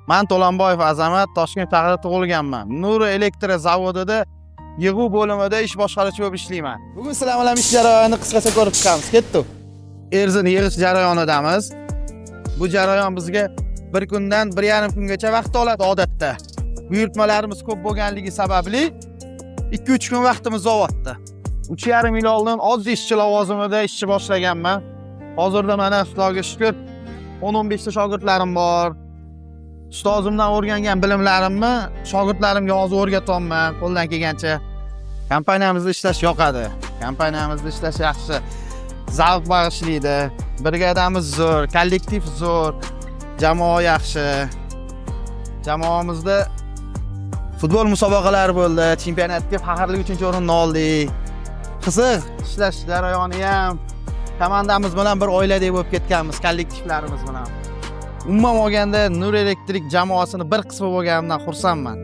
Men To'lanboyev Azamat, Toshkent shahrida tug'ilganman. Nur elektr zavodida yig'uv bo'limida ish boshqaruvchi bo'lib ishlayman. Bugun sizlar bilan ish jarayonini qisqacha ko'rib chiqamiz. Ketdik. Erzin yig'ish jarayonidamiz. Bu jarayon bizga bir kundan 1,5 kungacha vaqt oladi odatda. Buyurtmalarimiz ko'p bo'lganligi sababli 2-3 kun vaqtimiz o'tdi. 3,5 yil oldin oddiy ishchi lavozimida ishchi boshlaganman. Hozirda mana Xudoga shukr 10-15 ta shogirdlarim bor. Ustozimdan o'rgangan bilimlarimni shogirdlarimga hozir o'rgatyapman qo'ldan kelgancha. Kompaniyamizda ishlash yoqadi. Kompaniyamizda ishlash yaxshi. Zavq bag'ishlaydi. Brigadamiz zo'r, kollektiv zo'r, jamoa yaxshi. Jamoamizda futbol musobaqalari bo'ldi. Chempionatga faxrli 3-o'rinni oldik. Qiziq ishlash jarayoni ham komandamiz bilan bir oiladek bo'lib ketganmiz, kollektivlarimiz bilan. Umuman olganda Nur elektrik jamoasini bir qismi bo'lganimdan xursandman.